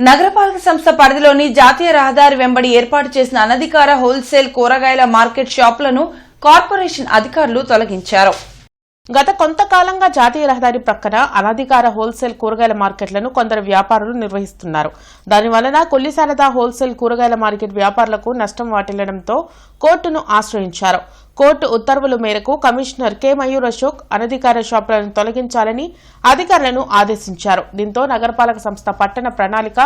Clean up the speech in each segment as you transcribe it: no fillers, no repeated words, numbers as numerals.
నగరపాలక సంస్థ పరిధిలోని జాతీయ రహదారి వెంబడి ఏర్పాటు చేసిన అనధికార హోల్సేల్ కూరగాయల మార్కెట్ షాపులను కార్పొరేషన్ అధికారులు తొలగించారు. గత కొంతకాలంగా జాతీయ రహదారి ప్రక్కన అనధికార హోల్సేల్ కూరగాయల మార్కెట్లను కొందరు వ్యాపారులు నిర్వహిస్తున్నారు. దానివలన కొల్లిశారద హోల్సేల్ కూరగాయల మార్కెట్ వ్యాపారులకు నష్టం వాటిల్లడంతో కోర్టును ఆశ్రయించారు. కోర్టు ఉత్తర్వుల మేరకు కమిషనర్ కె మయూర్ అశోక్ అనధికార షాపులను తొలగించాలని అధికారులను ఆదేశించారు. దీంతో నగరపాలక సంస్థ పట్టణ ప్రణాళిక,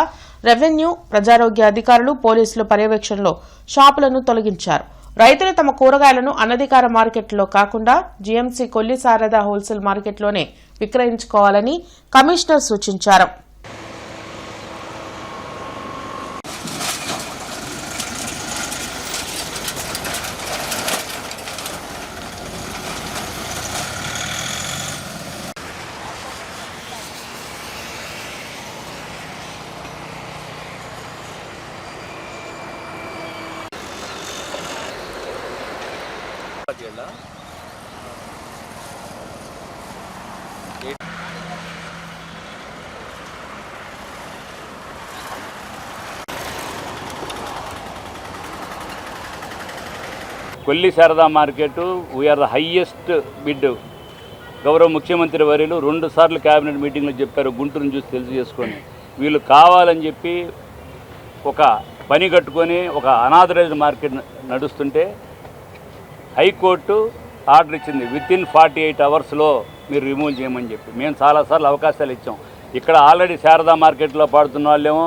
రెవెన్యూ, ప్రజారోగ్య అధికారులు, పోలీసుల పర్యవేక్షణలో షాపులను తొలగించారు. రైతులు తమ కూరగాయలను అనధికార మార్కెట్లో కాకుండా జీఎంసీ కొల్లిశారద హోల్సేల్ మార్కెట్లోనే విక్రయించుకోవాలని కమిషనర్ సూచించారు. Kolli Sharada market we are the highest. గౌరవ ముఖ్యమంత్రి వర్యులు 2 సార్లు క్యాబినెట్ మీటింగ్లో చెప్పారు. గుంటూరుని చూసి తెలిసి చేసుకొని వీళ్ళు కావాలని చెప్పి ఒక పని కట్టుకొని ఒక అనాథరైజ్డ్ మార్కెట్ నడుస్తుంటే హైకోర్టు ఆర్డర్ ఇచ్చింది. వితిన్ 48 అవర్స్లో మీరు రిమూవ్ చేయమని చెప్పి మేము చాలాసార్లు అవకాశాలు ఇచ్చాం. ఇక్కడ ఆల్రెడీ శారదా మార్కెట్లో పాడుతున్న వాళ్ళేమో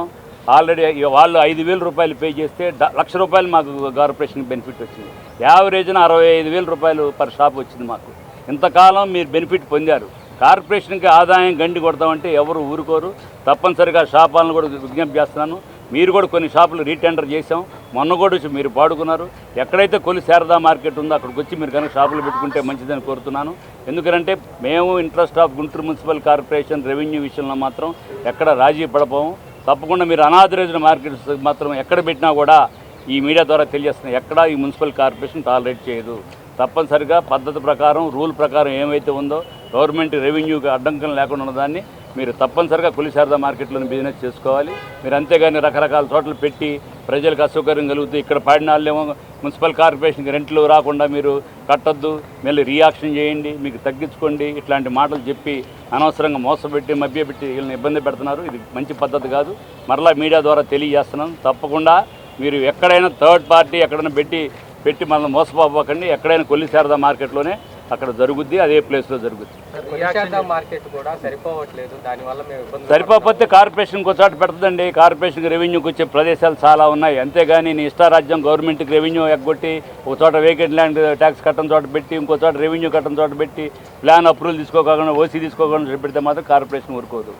ఆల్రెడీ వాళ్ళు 5,000 రూపాయలు పే చేస్తే ₹1,00,000 మాకు కార్పొరేషన్కి బెనిఫిట్ వచ్చింది. యావరేజ్న 65,000 రూపాయలు పర్ షాప్ వచ్చింది మాకు. ఇంతకాలం మీరు బెనిఫిట్ పొందారు. కార్పొరేషన్కి ఆదాయం గండి కొడతామంటే ఎవరు ఊరుకోరు. తప్పనిసరిగా షాపులను కూడా విజ్ఞప్తి చేస్తున్నాను. మీరు కూడా కొన్ని షాపులు రీటెండర్ చేసాం. మొన్న కూడా వచ్చి మీరు పాడుకున్నారు. ఎక్కడైతే కొల్లిశారద మార్కెట్ ఉందో అక్కడికి వచ్చి మీరు కనుక షాపులు పెట్టుకుంటే మంచిదని కోరుతున్నాను. ఎందుకంటే మేము interest of Guntur municipal corporation revenue విషయంలో మాత్రం ఎక్కడ రాజీ పడపోము. తప్పకుండా మీరు అనాథరైజ్డ్ మార్కెట్స్ మాత్రం ఎక్కడ పెట్టినా కూడా ఈ మీడియా ద్వారా తెలియజేస్తున్నాం. ఎక్కడా ఈ మున్సిపల్ కార్పొరేషన్ టాలరేట్ చేయదు. తప్పనిసరిగా పద్ధతి ప్రకారం, రూల్ ప్రకారం ఏమైతే ఉందో గవర్నమెంట్ రెవెన్యూకి అడ్డంకం లేకుండా ఉన్నదాన్ని మీరు తప్పనిసరిగా కొల్లిశారద మార్కెట్లోని బిజినెస్ చేసుకోవాలి. మీరు అంతేగాని రకరకాల చోట్ల పెట్టి ప్రజలకు అసౌకర్యం కలుగుతూ ఇక్కడ పాడిన వాళ్ళేమో మున్సిపల్ కార్పొరేషన్కి రెంట్లు రాకుండా మీరు కట్టొద్దు, మళ్ళీ రియాక్షన్ చేయండి, మీకు తగ్గించుకోండి, ఇట్లాంటి మాటలు చెప్పి అనవసరంగా మోసపెట్టి మభ్యపెట్టి వీళ్ళని ఇబ్బంది పెడుతున్నారు. ఇది మంచి పద్ధతి కాదు. మరలా మీడియా ద్వారా తెలియజేస్తున్నాను. తప్పకుండా మీరు ఎక్కడైనా థర్డ్ పార్టీ ఎక్కడైనా పెట్టి మనం మోసపోకండి. ఎక్కడైనా కొల్లిశారద మార్కెట్లోనే అక్కడ జరుగుద్ది, అదే ప్లేస్లో జరుగుద్ది. సరిపోతే కార్పొరేషన్కి ఒక చోట పెడుతుందండి. కార్పొరేషన్కి రెవెన్యూకి వచ్చే ప్రదేశాలు చాలా ఉన్నాయి. అంతేగాని నీ ఇష్టారాజ్యం గవర్నమెంట్కి రెవెన్యూ ఎగ్గొట్టి ఒక చోట వేకెంట్ ల్యాండ్ ట్యాక్స్ కట్టడం చోట పెట్టి ఇంకో చోట రెవెన్యూ కట్టడం చోట పెట్టి ప్లాన్ అప్రూవల్ తీసుకోకుండా ఓసీ తీసుకోకుండా పెడితే మాత్రం కార్పొరేషన్ ఊరుకోదు.